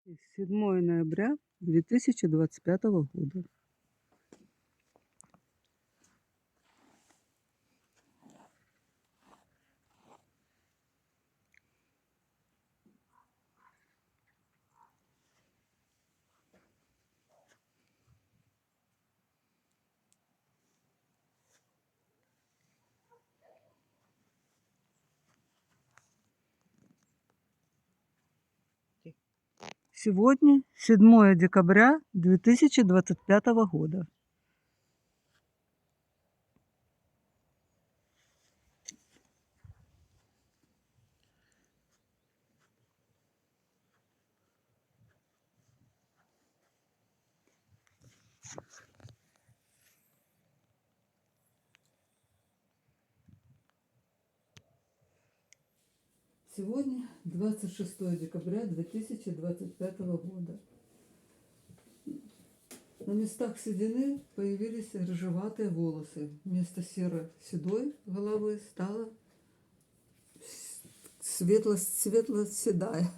7 ноября 2025 года. Сегодня 7 декабря 2025 года. Сегодня 26 декабря 2025 года. На местах седины появились рыжеватые волосы. Вместо серо-седой головы стала светло-седая.